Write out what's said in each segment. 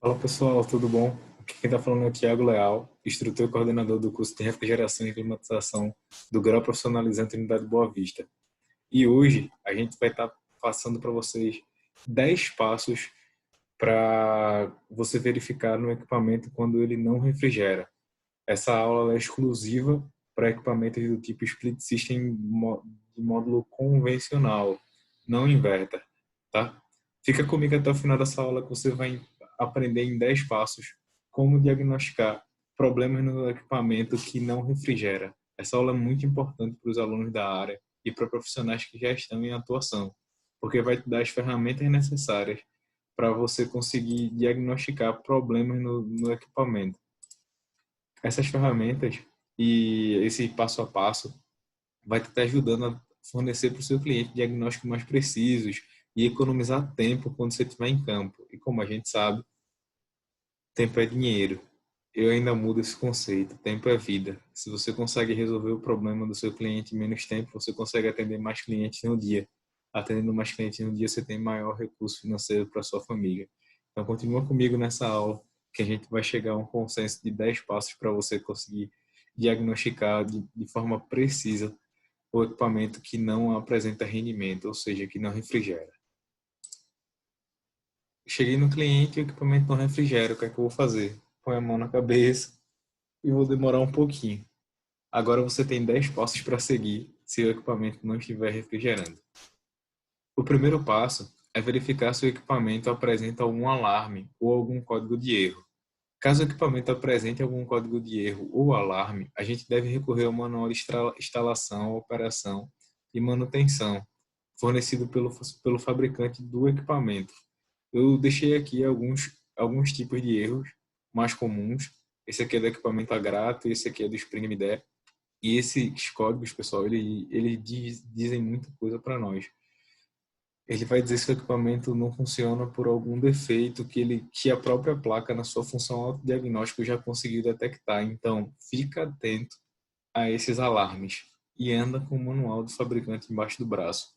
Fala pessoal, tudo bom? Aqui quem está falando é o Thiago Leal, instrutor e coordenador do curso de Refrigeração e Climatização do Grau Profissionalizante Unidade Boa Vista. E hoje a gente vai estar passando para vocês 10 passos para você verificar no equipamento quando ele não refrigera. Essa aula é exclusiva para equipamentos do tipo Split System de módulo convencional, não inverter, tá? Fica comigo até o final dessa aula que você vai aprender em 10 passos como diagnosticar problemas no equipamento que não refrigera. Essa aula é muito importante para os alunos da área e para profissionais que já estão em atuação, porque vai te dar as ferramentas necessárias para você conseguir diagnosticar problemas no equipamento. Essas ferramentas e esse passo a passo vai estar te ajudando a fornecer para o seu cliente diagnósticos mais precisos e economizar tempo quando você estiver em campo. E como a gente sabe, tempo é dinheiro. Eu ainda mudo esse conceito. Tempo é vida. Se você consegue resolver o problema do seu cliente em menos tempo, você consegue atender mais clientes no dia. Atendendo mais clientes no dia, você tem maior recurso financeiro para sua família. Então, continua comigo nessa aula, que a gente vai chegar a um consenso de 10 passos para você conseguir diagnosticar de forma precisa o equipamento que não apresenta rendimento, ou seja, que não refrigera. Cheguei no cliente e o equipamento não refrigera, o que é que eu vou fazer? Põe a mão na cabeça e vou demorar um pouquinho. Agora você tem 10 passos para seguir se o equipamento não estiver refrigerando. O primeiro passo é verificar se o equipamento apresenta algum alarme ou algum código de erro. Caso o equipamento apresente algum código de erro ou alarme, a gente deve recorrer ao manual de instalação, operação e manutenção fornecido pelo fabricante do equipamento. Eu deixei aqui alguns tipos de erros mais comuns. Esse aqui é do equipamento Agrato, esse aqui é do Spring MDE. E esses códigos, pessoal, eles dizem muita coisa para nós. Ele vai dizer se o equipamento não funciona por algum defeito que a própria placa, na sua função autodiagnóstico, já conseguiu detectar. Então, fica atento a esses alarmes e anda com o manual do fabricante embaixo do braço.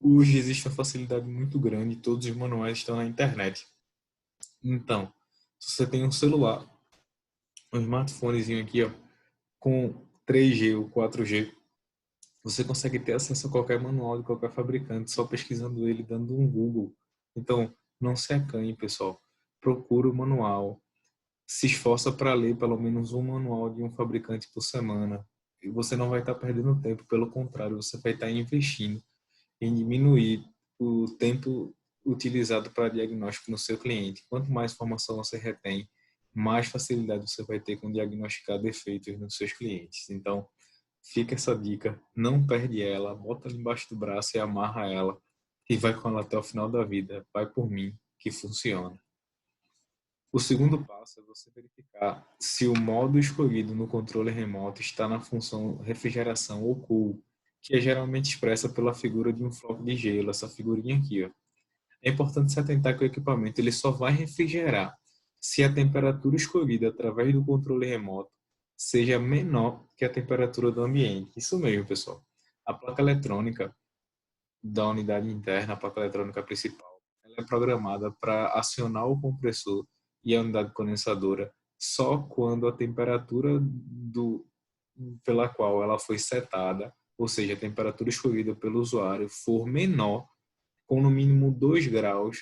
Hoje existe uma facilidade muito grande, todos os manuais estão na internet. Então, se você tem um celular, um smartphonezinho aqui, ó, com 3G ou 4G, você consegue ter acesso a qualquer manual de qualquer fabricante só pesquisando ele, dando um Google. Então, não se acanhe, pessoal. Procura o manual. Se esforça para ler pelo menos um manual de um fabricante por semana. E você não vai estar perdendo tempo, pelo contrário, você vai estar investindo em diminuir o tempo utilizado para diagnóstico no seu cliente. Quanto mais informação você retém, mais facilidade você vai ter com diagnosticar defeitos nos seus clientes. Então, fica essa dica, não perde ela, bota ela embaixo do braço e amarra ela e vai com ela até o final da vida. Vai por mim, que funciona. O segundo passo é você verificar se o modo escolhido no controle remoto está na função refrigeração ou cool, que é geralmente expressa pela figura de um floco de gelo, essa figurinha aqui, ó. É importante se atentar que o equipamento ele só vai refrigerar se a temperatura escolhida através do controle remoto seja menor que a temperatura do ambiente. Isso mesmo, pessoal. A placa eletrônica da unidade interna, a placa eletrônica principal, ela é programada para acionar o compressor e a unidade condensadora só quando a temperatura pela qual ela foi setada, ou seja, a temperatura escolhida pelo usuário, for menor, com no mínimo 2 graus,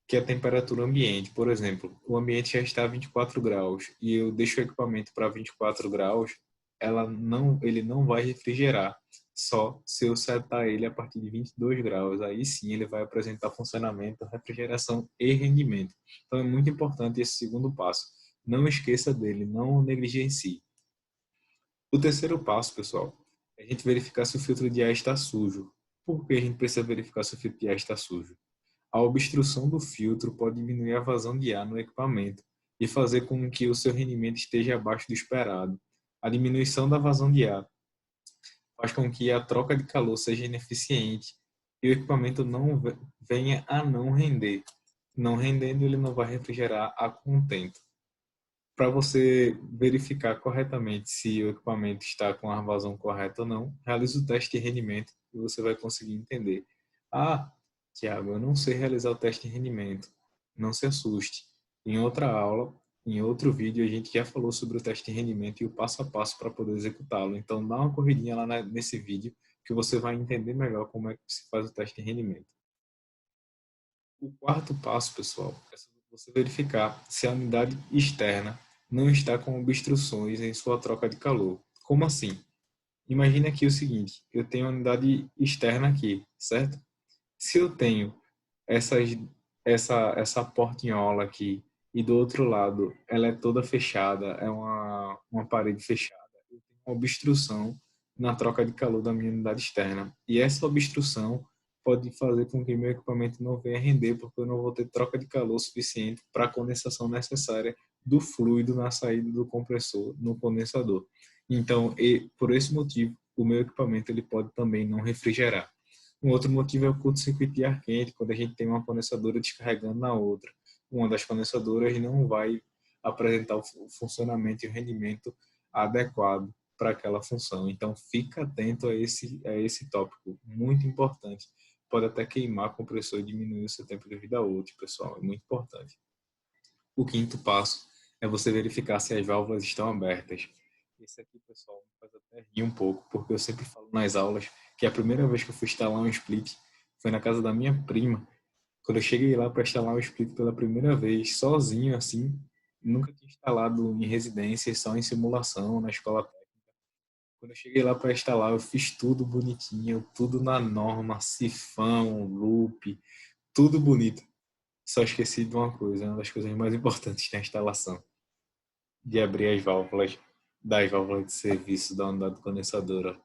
que é a temperatura ambiente. Por exemplo, o ambiente já está a 24 graus e eu deixo o equipamento para 24 graus, ele não vai refrigerar. Só se eu setar ele a partir de 22 graus, aí sim ele vai apresentar funcionamento, refrigeração e rendimento. Então é muito importante esse segundo passo. Não esqueça dele, não o negligencie. O terceiro passo, pessoal, é a gente verificar se o filtro de ar está sujo. Por que a gente precisa verificar se o filtro de ar está sujo? A obstrução do filtro pode diminuir a vazão de ar no equipamento e fazer com que o seu rendimento esteja abaixo do esperado. A diminuição da vazão de ar faz com que a troca de calor seja ineficiente e o equipamento não venha a não render. Não rendendo, ele não vai refrigerar a contento. Para você verificar corretamente se o equipamento está com a vazão correta ou não, realize o teste de rendimento e você vai conseguir entender. Ah, Tiago, eu não sei realizar o teste de rendimento. Não se assuste. Em outra aula, em outro vídeo, a gente já falou sobre o teste de rendimento e o passo a passo para poder executá-lo. Então, dá uma corridinha lá nesse vídeo que você vai entender melhor como é que se faz o teste de rendimento. O quarto passo, pessoal, é você verificar se a unidade externa não está com obstruções em sua troca de calor. Como assim? Imagine aqui o seguinte, eu tenho uma unidade externa aqui, certo? Se eu tenho essas, essa portinhola aqui e do outro lado ela é toda fechada, é uma parede fechada, eu tenho uma obstrução na troca de calor da minha unidade externa. E essa obstrução pode fazer com que meu equipamento não venha render, porque eu não vou ter troca de calor suficiente para a condensação necessária do fluido na saída do compressor no condensador. Então, por esse motivo, o meu equipamento ele pode também não refrigerar. Um outro motivo é o curto-circuito de ar quente, quando a gente tem uma condensadora descarregando na outra. Uma das condensadoras não vai apresentar o funcionamento e o rendimento adequado para aquela função. Então, fica atento a esse tópico, muito importante. Pode até queimar compressor e diminuir o seu tempo de vida útil, pessoal, é muito importante. O quinto passo é você verificar se as válvulas estão abertas. Esse aqui, pessoal, me faz até rir um pouco, porque eu sempre falo nas aulas que a primeira vez que eu fui instalar um split foi na casa da minha prima. Quando eu cheguei lá para instalar um split pela primeira vez, sozinho assim, nunca tinha instalado em residência, só em simulação, na escola técnica. Quando eu cheguei lá para instalar, eu fiz tudo bonitinho, tudo na norma, sifão, loop, tudo bonito. Só esqueci de uma coisa, uma das coisas mais importantes na instalação, de abrir as válvulas das válvulas de serviço da unidade condensadora.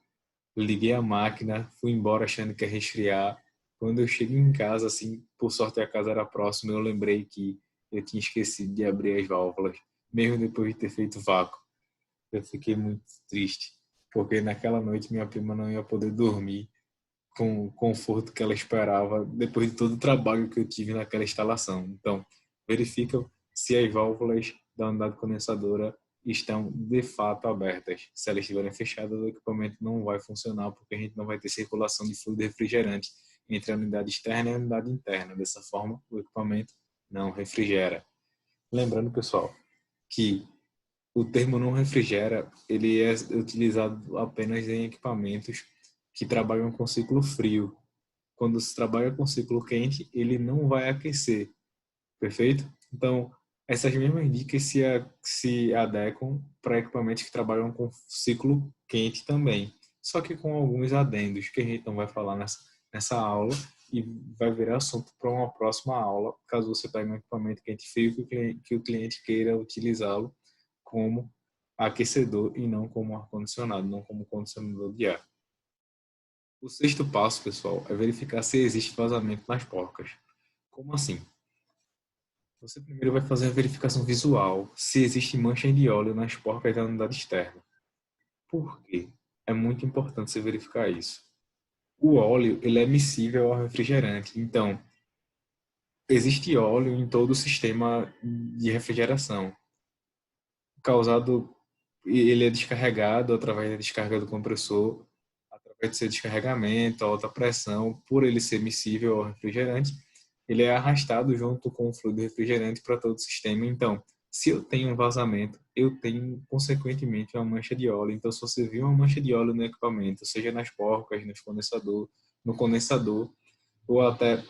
Liguei a máquina, fui embora achando que ia resfriar. Quando eu cheguei em casa, assim, por sorte a casa era próxima, eu lembrei que eu tinha esquecido de abrir as válvulas, mesmo depois de ter feito vácuo. Eu fiquei muito triste, porque naquela noite minha prima não ia poder dormir com o conforto que ela esperava depois de todo o trabalho que eu tive naquela instalação. Então, verifica se as válvulas da unidade condensadora estão de fato abertas. Se elas estiverem fechadas, o equipamento não vai funcionar porque a gente não vai ter circulação de fluido refrigerante entre a unidade externa e a unidade interna. Dessa forma, o equipamento não refrigera. Lembrando, pessoal, que o termo não refrigera, ele é utilizado apenas em equipamentos que trabalham com ciclo frio. Quando se trabalha com ciclo quente, ele não vai aquecer, perfeito? Então, essas mesmas dicas se adequam para equipamentos que trabalham com ciclo quente também, só que com alguns adendos que a gente não vai falar nessa aula e vai virar assunto para uma próxima aula, caso você pegue um equipamento quente frio que o cliente queira utilizá-lo como aquecedor e não como ar-condicionado, não como condicionador de ar. O sexto passo, pessoal, é verificar se existe vazamento nas porcas. Como assim? Você primeiro vai fazer a verificação visual se existe mancha de óleo nas porcas da unidade externa. Por quê? É muito importante você verificar isso. O óleo ele é miscível ao refrigerante, então existe óleo em todo o sistema de refrigeração, causado ele é descarregado através da descarga do compressor, através do seu descarregamento, alta pressão, por ele ser miscível ao refrigerante, ele é arrastado junto com o fluido refrigerante para todo o sistema. Então, se eu tenho um vazamento, eu tenho, consequentemente, uma mancha de óleo. Então, se você viu uma mancha de óleo no equipamento, seja nas porcas, no condensador, ou até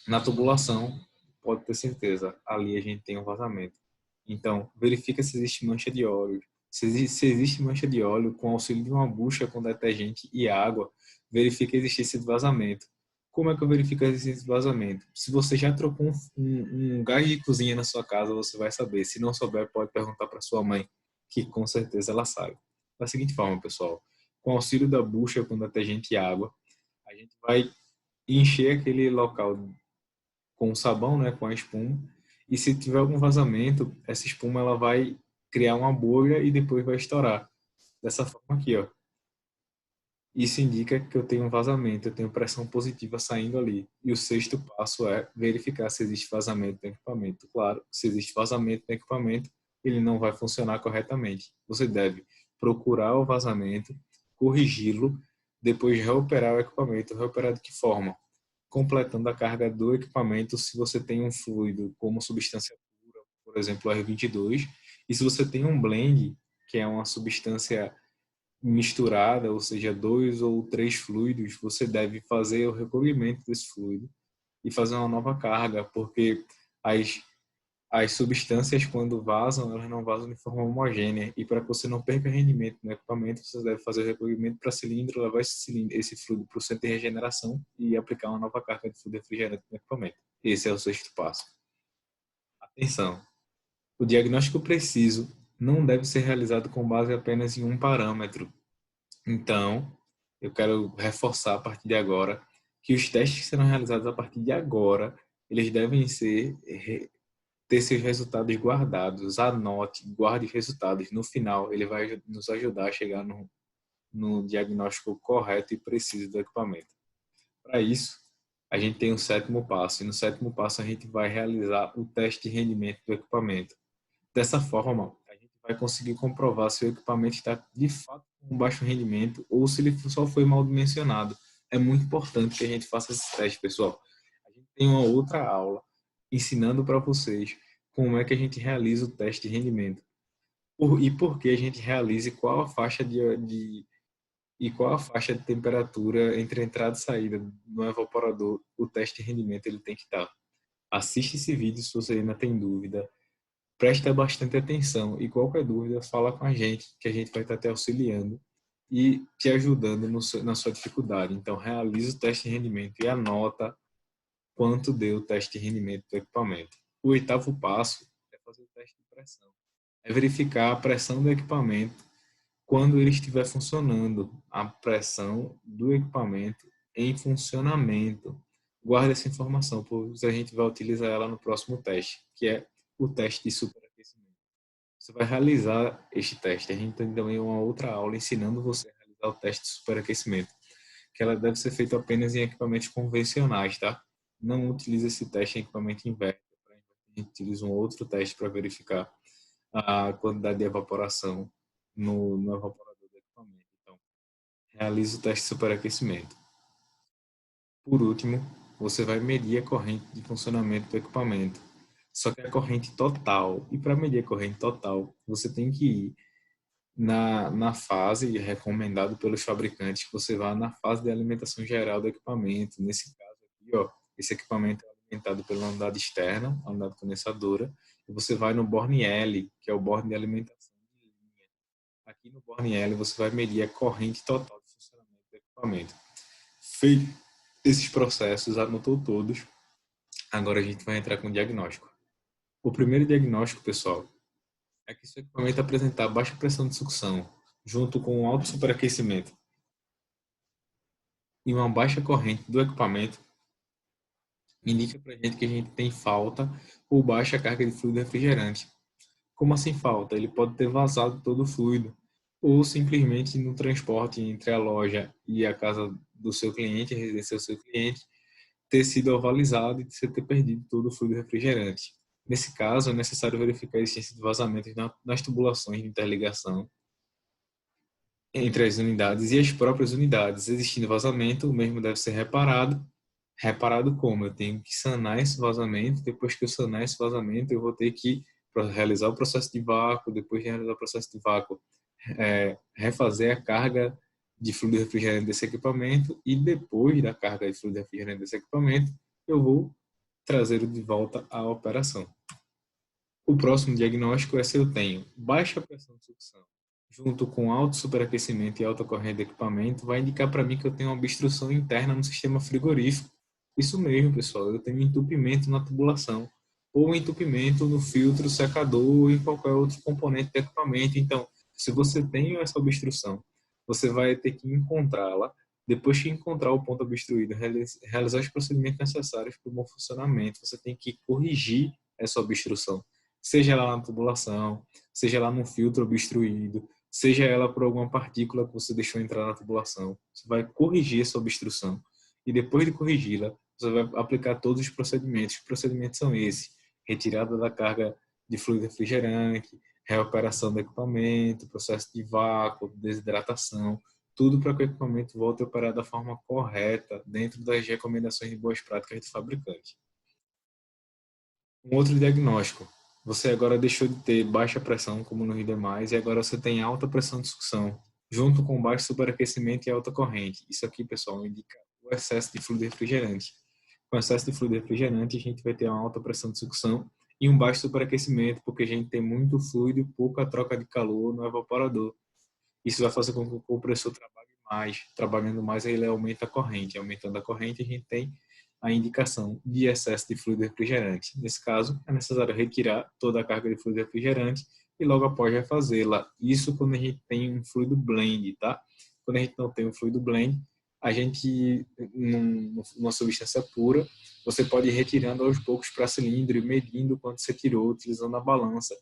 na tubulação, pode ter certeza, ali a gente tem um vazamento. Então, verifica se existe mancha de óleo. Se existe mancha de óleo, com auxílio de uma bucha com detergente e água, verifica a existência de vazamento. Como é que eu verifico a existência de vazamento? Se você já trocou um gás de cozinha na sua casa, você vai saber. Se não souber, pode perguntar para sua mãe, que com certeza ela sabe. Da seguinte forma, pessoal, com auxílio da bucha com detergente e água, a gente vai encher aquele local com o sabão, né, com a espuma. E se tiver algum vazamento, essa espuma ela vai criar uma bolha e depois vai estourar. Dessa forma aqui, ó. Isso indica que eu tenho um vazamento, eu tenho pressão positiva saindo ali. E o sexto passo é verificar se existe vazamento no equipamento. Claro, se existe vazamento no equipamento, ele não vai funcionar corretamente. Você deve procurar o vazamento, corrigi-lo, depois reoperar o equipamento. Reoperar de que forma? Completando a carga do equipamento se você tem um fluido como substância pura, por exemplo, o R22. E se você tem um blend, que é uma substância misturada, ou seja, 2 ou 3 fluidos, você deve fazer o recolhimento desse fluido e fazer uma nova carga, porque as as substâncias, quando vazam, elas não vazam de forma homogênea. E para que você não perca rendimento no equipamento, você deve fazer o recolhimento para cilindro, levar esse fluido para o centro de regeneração e aplicar uma nova carga de fluido refrigerante no equipamento. Esse é o sexto passo. Atenção! O diagnóstico preciso não deve ser realizado com base apenas em um parâmetro. Então, eu quero reforçar a partir de agora que os testes que serão realizados a partir de agora, eles devem ter seus resultados guardados. Anote, guarde os resultados. No final, ele vai nos ajudar a chegar no diagnóstico correto e preciso do equipamento. Para isso, a gente tem o sétimo passo. E no sétimo passo, a gente vai realizar o teste de rendimento do equipamento. Dessa forma, a gente vai conseguir comprovar se o equipamento está de fato com baixo rendimento ou se ele só foi mal dimensionado. É muito importante que a gente faça esse teste, pessoal. A gente tem uma outra aula ensinando para vocês como é que a gente realiza o teste de rendimento e por que a gente realiza e qual a faixa e qual a faixa de temperatura entre entrada e saída no evaporador o teste de rendimento ele tem que estar. Assiste esse vídeo se você ainda tem dúvida. Presta bastante atenção e qualquer dúvida fala com a gente, que a gente vai estar te auxiliando e te ajudando na sua dificuldade. Então realize o teste de rendimento e anota quanto deu o teste de rendimento do equipamento. O oitavo passo é fazer o teste de pressão. É verificar a pressão do equipamento quando ele estiver funcionando, a pressão do equipamento em funcionamento. Guarde essa informação, pois a gente vai utilizar ela no próximo teste, que é o teste de superaquecimento. Você vai realizar este teste. A gente tem também uma outra aula ensinando você a realizar o teste de superaquecimento, que ela deve ser feita apenas em equipamentos convencionais, tá? Não utilize esse teste em equipamento inverter. A gente utiliza um outro teste para verificar a quantidade de evaporação no evaporador do equipamento. Então, realize o teste de superaquecimento. Por último, você vai medir a corrente de funcionamento do equipamento. Só que a corrente total. E para medir a corrente total, você tem que ir na fase recomendado pelos fabricantes, que você vá na fase de alimentação geral do equipamento. Nesse caso aqui, ó, esse equipamento é alimentado pela unidade externa, a unidade condensadora, e você vai no Borne L, que é o borne de alimentação de linha. Aqui no Borne L você vai medir a corrente total de funcionamento do equipamento. Feito esses processos, anotou todos, agora a gente vai entrar com o diagnóstico. O primeiro diagnóstico, pessoal, é que se o equipamento apresentar baixa pressão de sucção, junto com um alto superaquecimento e uma baixa corrente do equipamento, indica para a gente que a gente tem falta ou baixa carga de fluido refrigerante. Como assim falta? Ele pode ter vazado todo o fluido, ou simplesmente no transporte entre a loja e a casa do seu cliente, a residência do seu cliente, ter sido ovalizado e você ter perdido todo o fluido refrigerante. Nesse caso, é necessário verificar a existência de vazamentos nas tubulações de interligação entre as unidades e as próprias unidades. Existindo vazamento, o mesmo deve ser reparado. Reparado como? Eu tenho que sanar esse vazamento. Depois que eu sanar esse vazamento, eu vou ter que realizar o processo de vácuo. Depois de realizar o processo de vácuo, refazer a carga de fluido refrigerante desse equipamento. E depois da carga de fluido refrigerante desse equipamento, eu vou trazê-lo de volta à operação. O próximo diagnóstico é se eu tenho baixa pressão de sucção junto com alto superaquecimento e alta corrente de equipamento, vai indicar para mim que eu tenho uma obstrução interna no sistema frigorífico. Isso mesmo, pessoal, eu tenho entupimento na tubulação ou entupimento no filtro, secador e qualquer outro componente do equipamento. Então, se você tem essa obstrução, você vai ter que encontrá-la. Depois que encontrar o ponto obstruído, realizar os procedimentos necessários para o bom funcionamento, você tem que corrigir essa obstrução, seja lá na tubulação, seja lá no filtro obstruído, seja ela por alguma partícula que você deixou entrar na tubulação. Você vai corrigir essa obstrução e depois de corrigi-la, você vai aplicar todos os procedimentos. Os procedimentos são esses: retirada da carga de fluido refrigerante, reoperação do equipamento, processo de vácuo, desidratação, tudo para que o equipamento volte a operar da forma correta, dentro das recomendações de boas práticas do fabricante. Um outro diagnóstico Você agora deixou de ter baixa pressão, como nos demais, e agora você tem alta pressão de sucção, junto com baixo superaquecimento e alta corrente. Isso aqui, pessoal, indica o excesso de fluido refrigerante. Com excesso de fluido refrigerante, a gente vai ter uma alta pressão de sucção e um baixo superaquecimento, porque a gente tem muito fluido e pouca troca de calor no evaporador. Isso vai fazer com que o compressor trabalhe mais. Trabalhando mais, ele aumenta a corrente. Aumentando a corrente, a gente tem a indicação de excesso de fluido refrigerante. Nesse caso, é necessário retirar toda a carga de fluido refrigerante e logo após refazê-la. Isso quando a gente tem um fluido blend, tá? Quando a gente não tem um fluido blend, a gente, numa substância pura, você pode ir retirando aos poucos para cilindro e medindo quanto você tirou, utilizando a balança.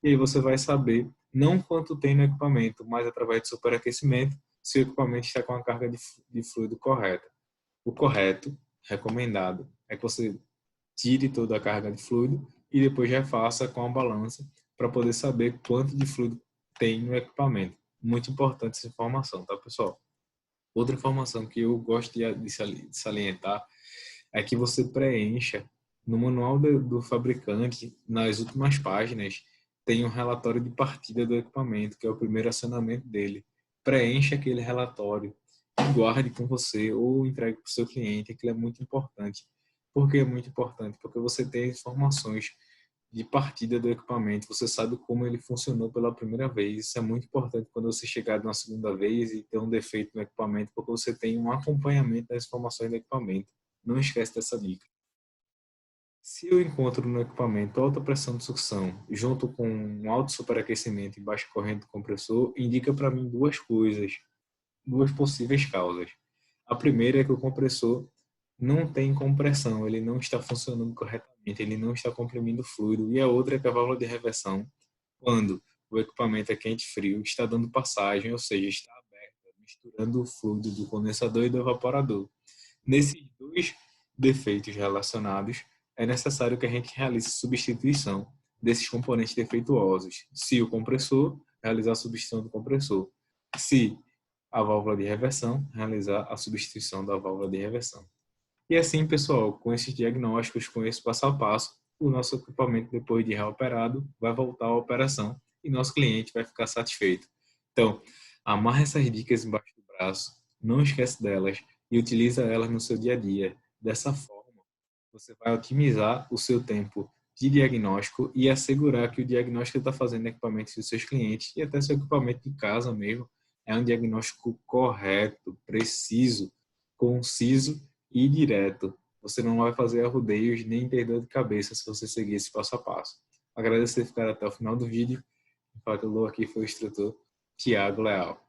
E aí você vai saber não quanto tem no equipamento, mas através de superaquecimento, se o equipamento está com a carga de fluido correta. O correto, recomendado, é que você tire toda a carga de fluido e depois já faça com a balança para poder saber quanto de fluido tem no equipamento. Muito importante essa informação, tá, pessoal? Outra informação que eu gosto de salientar é que você preencha no manual do fabricante, nas últimas páginas, tem um relatório de partida do equipamento, que é o primeiro acionamento dele. Preencha aquele relatório e guarde com você ou entregue para o seu cliente, aquilo é muito importante. Por que é muito importante? Porque você tem informações de partida do equipamento, você sabe como ele funcionou pela primeira vez. Isso é muito importante quando você chegar na segunda vez e ter um defeito no equipamento, porque você tem um acompanhamento das informações do equipamento. Não esquece dessa dica. Se eu encontro no equipamento alta pressão de sucção junto com um alto superaquecimento e baixa corrente do compressor, indica para mim duas coisas, duas possíveis causas. A primeira é que o compressor não tem compressão, ele não está funcionando corretamente, ele não está comprimindo fluido. E a outra é que a válvula de reversão, quando o equipamento é quente e frio, está dando passagem, ou seja, está aberta, misturando o fluido do condensador e do evaporador. Nesses dois defeitos relacionados, é necessário que a gente realize substituição desses componentes defeituosos. Se o compressor, realizar a substituição do compressor. Se a válvula de reversão, realizar a substituição da válvula de reversão. E assim, pessoal, com esses diagnósticos, com esse passo a passo, o nosso equipamento, depois de reoperado, vai voltar à operação e nosso cliente vai ficar satisfeito. Então, amarra essas dicas embaixo do braço, não esquece delas e utiliza elas no seu dia a dia. Dessa forma, você vai otimizar o seu tempo de diagnóstico e assegurar que o diagnóstico que está fazendo no equipamento dos seus clientes e até seu equipamento de casa mesmo é um diagnóstico correto, preciso, conciso e direto. Você não vai fazer arrudeios nem ter dor de cabeça se você seguir esse passo a passo. Agradeço por ficar até o final do vídeo. O falou aqui foi o instrutor Tiago Leal.